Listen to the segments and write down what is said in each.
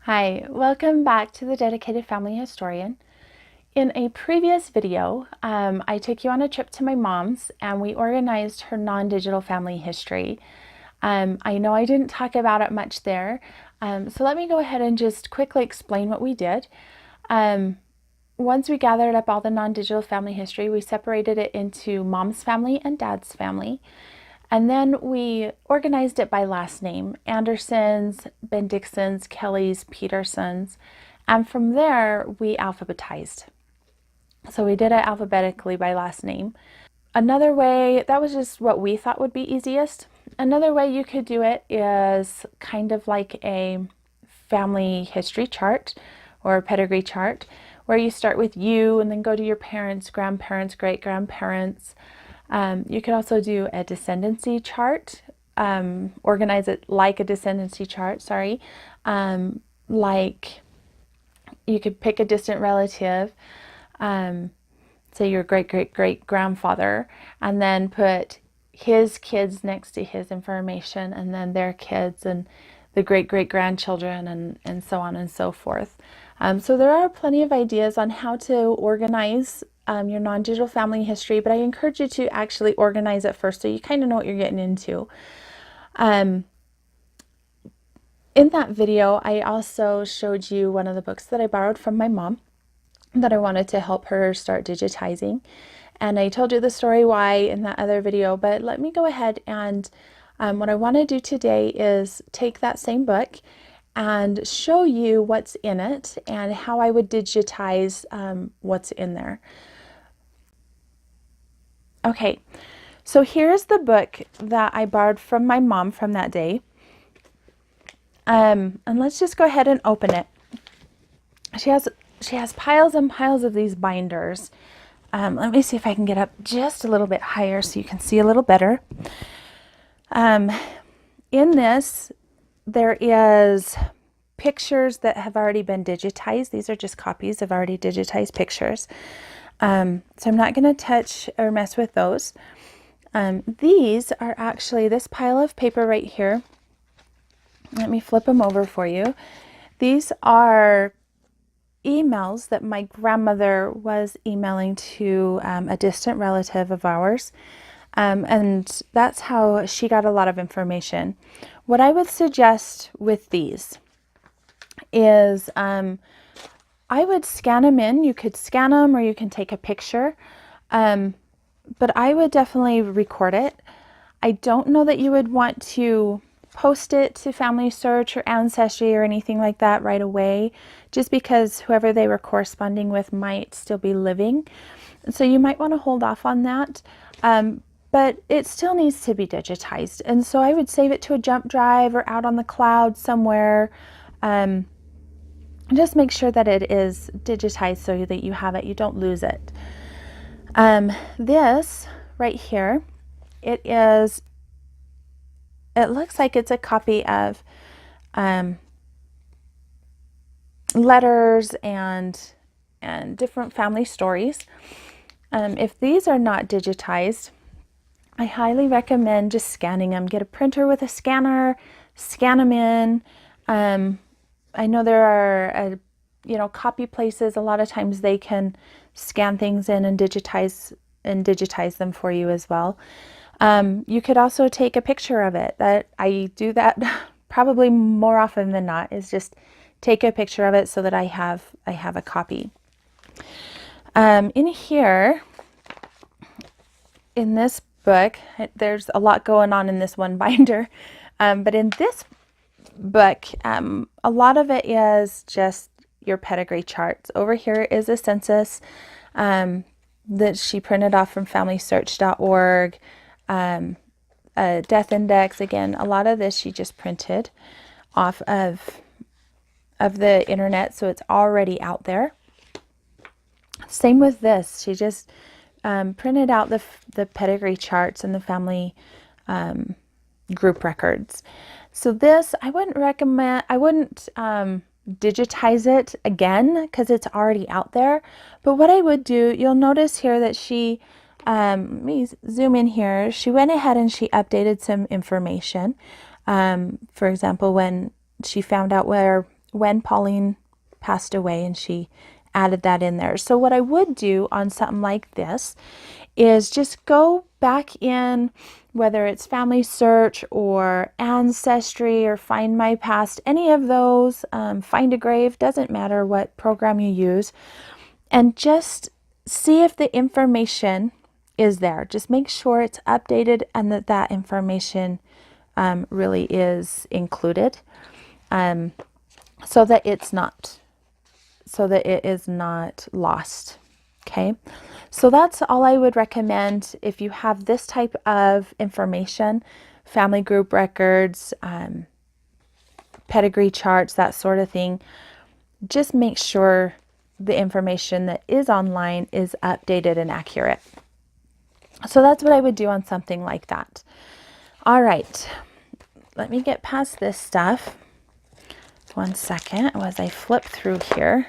Hi, welcome back to the Dedicated Family Historian. In a previous video, I took you on a trip to my mom's and we organized her non-digital family history. I know I didn't talk about it much there, so let me go ahead and just quickly explain what we did. Once we gathered up all the non-digital family history, we separated it into mom's family and dad's family. And then we organized it by last name: Andersons, Bendixons, Kellys, Petersons. And from there, we alphabetized. So we did it alphabetically by last name. Another way, that was just what we thought would be easiest. Another way you could do it is kind of like a family history chart or a pedigree chart, where you start with you and then go to your parents, grandparents, great grandparents. You could also do a descendancy chart, organize it like a descendancy chart, sorry. Like you could pick a distant relative, say your great great great grandfather, and then put his kids next to his information, and then their kids and the great great grandchildren, and so on and so forth. So there are plenty of ideas on how to organize your non-digital family history, but I encourage you to actually organize it first so you kind of know what you're getting into. In that video, I also showed you one of the books that I borrowed from my mom that I wanted to help her start digitizing. And I told you the story why in that other video, but let me go ahead and what I want to do today is take that same book and show you what's in it and how I would digitize what's in there. Okay, so here's the book that I borrowed from my mom from that day. And let's just go ahead and open it. She has piles and piles of these binders. Let me see if I can get up just a little bit higher so you can see a little better. In this, there is pictures that have already been digitized. These are just copies of already digitized pictures. So I'm not going to touch or mess with those. These are actually this pile of paper right here. Let me flip them over for you. These are emails that my grandmother was emailing to a distant relative of ours. And that's how she got a lot of information. What I would suggest with these is I would scan them in. You could scan them or you can take a picture. But I would definitely record it. I don't know that you would want to post it to Family Search or Ancestry or anything like that right away, just because whoever they were corresponding with might still be living. So you might want to hold off on that. But it still needs to be digitized. And so I would save it to a jump drive or out on the cloud somewhere. Just make sure that it is digitized so that you have it, you don't lose it. This right here, it looks like it's a copy of letters and different family stories. If these are not digitized, I highly recommend just scanning them. Get a printer with a scanner, scan them in. I know there are, copy places. A lot of times they can scan things in and digitize them for you as well. You could also take a picture of it. That I do that probably more often than not, is just take a picture of it so that I have a copy. In here, in this book, there's a lot going on in this one binder, but in this book, a lot of it is just your pedigree charts. Over here is a census that she printed off from FamilySearch.org. A death index. Again, a lot of this she just printed off of the internet, so it's already out there. Same with this. She just printed out the pedigree charts and the family group records. So this, I wouldn't recommend, I wouldn't digitize it again because it's already out there. But what I would do, you'll notice here that she, let me zoom in here, she went ahead and she updated some information. For example, when she found out where when Pauline passed away, and she added that in there. So what I would do on something like this is just go back in, whether it's Family Search or Ancestry or Find My Past, any of those, Find a Grave, doesn't matter what program you use, and just see if the information is there. Just make sure it's updated and that that information really is included, so that it is not lost. Okay, so that's all I would recommend if you have this type of information, family group records, pedigree charts, that sort of thing. Just make sure the information that is online is updated and accurate. So that's what I would do on something like that. All right, let me get past this stuff. 1 second as I flip through here.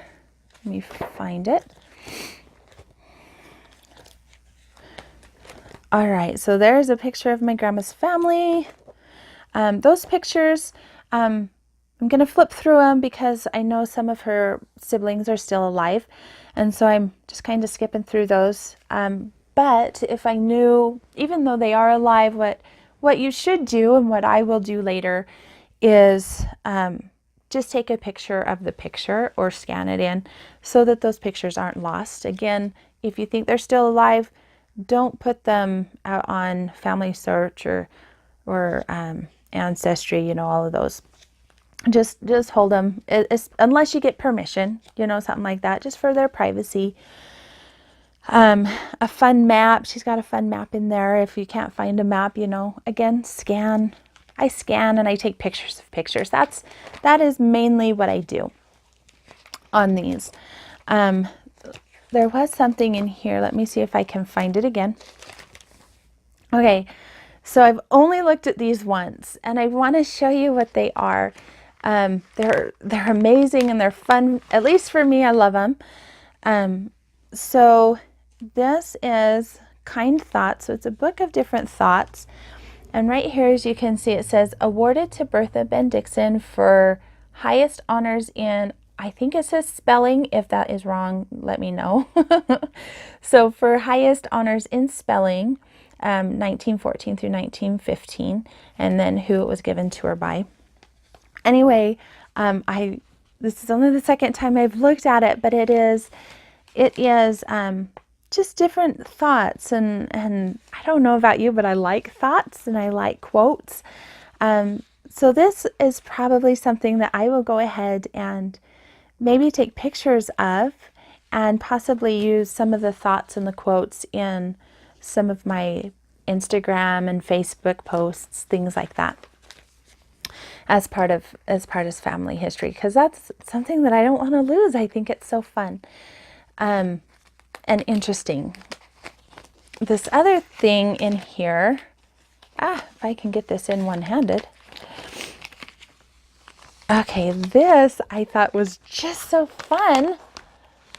Let me find it. All right, so there's a picture of my grandma's family. Those pictures, I'm going to flip through them because I know some of her siblings are still alive. And so I'm just kind of skipping through those. But if I knew, even though they are alive, what you should do and what I will do later is just take a picture of the picture or scan it in so that those pictures aren't lost. Again, if you think they're still alive, don't put them out on Family Search or Ancestry, all of those. Just hold them, unless you get permission, something like that, just for their privacy. A fun map. She's got a fun map in there. If you can't find a map, again, scan. I scan and I take pictures of pictures. That is mainly what I do on these. There was something in here. Let me see if I can find it again. Okay, so I've only looked at these once, and I want to show you what they are. They're amazing and they're fun. At least for me, I love them. So this is Kind Thoughts. So it's a book of different thoughts. And right here, as you can see, it says, awarded to Bertha Ben Dixon for highest honors in, I think it says spelling. If that is wrong, let me know. So for highest honors in spelling, 1914 through 1915, and then who it was given to her by. Anyway, this is only the second time I've looked at it, but it is just different thoughts, and I don't know about you, but I like thoughts and I like quotes. So this is probably something that I will go ahead and maybe take pictures of and possibly use some of the thoughts and the quotes in some of my Instagram and Facebook posts, things like that, as part of family history, because that's something that I don't want to lose. I think it's so fun. And interesting. This other thing in here, if I can get this in one-handed. Okay, this I thought was just so fun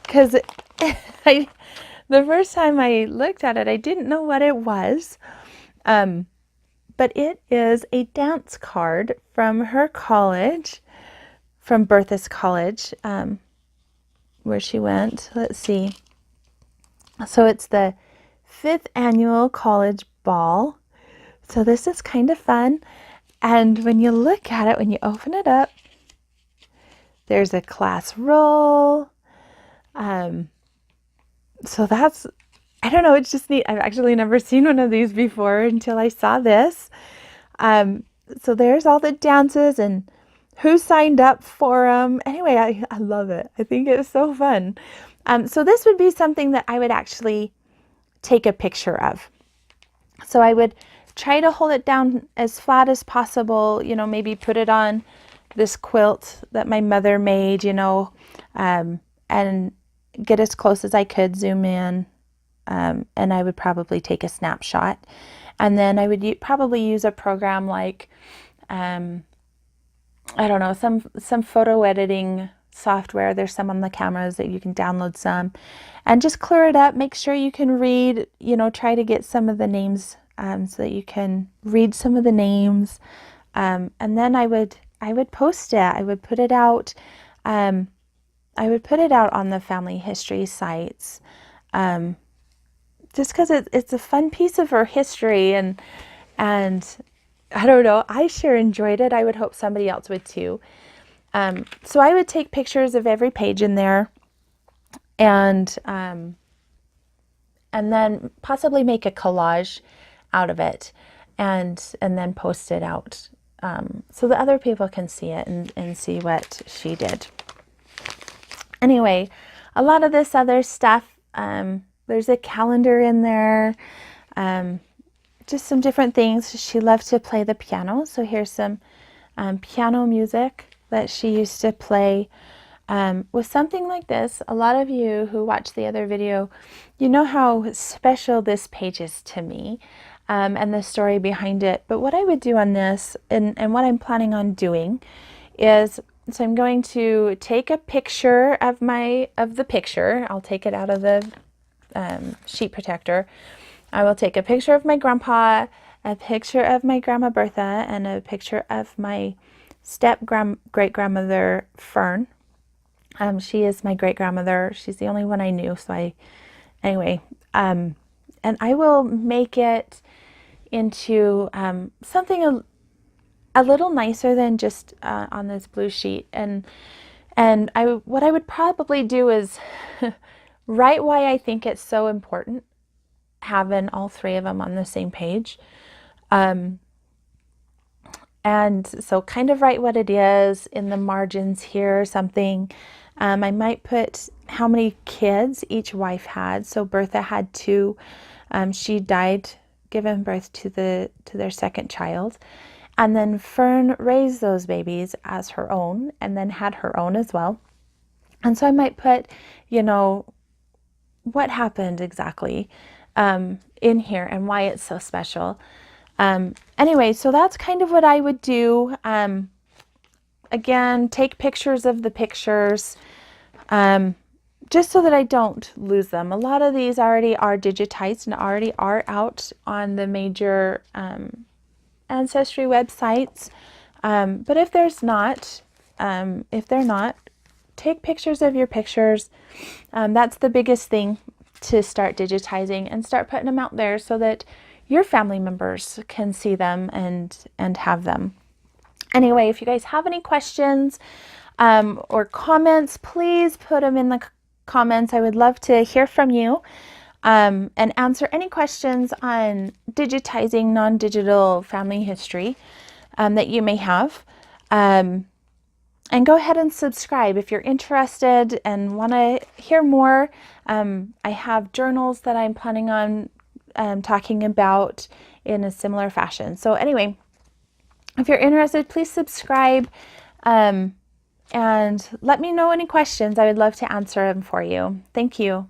because the first time I looked at it, I didn't know what it was. But it is a dance card from her college, from Bertha's college, where she went. Let's see. So it's the 5th annual college ball. So this is kind of fun. And when you look at it, when you open it up, there's a class roll. So that's, I don't know, it's just neat. I've actually never seen one of these before until I saw this. So there's all the dances and who signed up for them. Anyway, I love it. I think it's so fun. So this would be something that I would actually take a picture of. So I would try to hold it down as flat as possible, maybe put it on this quilt that my mother made, and get as close as I could, zoom in, and I would probably take a snapshot. And then I would probably use a program like, I don't know, some photo editing software. There's some on the cameras that you can download some and just clear it up. Make sure you can read, try to get some of the names so that you can read some of the names. And then I would I would post it. I would put it out. I would put it out on the family history sites, just because it's a fun piece of her history, and I don't know, I sure enjoyed it. I would hope somebody else would too. So I would take pictures of every page in there, and then possibly make a collage out of it, and then post it out, so that other people can see it and see what she did. Anyway, a lot of this other stuff, there's a calendar in there, just some different things. She loved to play the piano, so here's some piano music that she used to play. With something like this, a lot of you who watched the other video, you know how special this page is to me, and the story behind it. But what I would do on this, and what I'm planning on doing, is, so I'm going to take a picture of the picture. I'll take it out of the sheet protector. I will take a picture of my grandpa, a picture of my grandma Bertha, and a picture of my great grandmother Fern. She is my great grandmother. She's the only one I knew. So anyway, and I will make it into something a little nicer than just on this blue sheet. And what I would probably do is write why I think it's so important having all three of them on the same page. And so kind of write what it is in the margins here or something. I might put how many kids each wife had. So Bertha had 2. She died giving birth to their second child. And then Fern raised those babies as her own, and then had her own as well. And so I might put, what happened exactly in here and why it's so special. Anyway, so that's kind of what I would do. Again, take pictures of the pictures, just so that I don't lose them. A lot of these already are digitized and already are out on the major ancestry websites. But if they're not, take pictures of your pictures. That's the biggest thing, to start digitizing and start putting them out there so that your family members can see them and have them. Anyway, if you guys have any questions or comments, please put them in the comments. I would love to hear from you and answer any questions on digitizing non-digital family history that you may have. And go ahead and subscribe if you're interested and want to hear more. I have journals that I'm planning on talking about in a similar fashion. So anyway, if you're interested, please subscribe and let me know any questions. I would love to answer them for you. Thank you.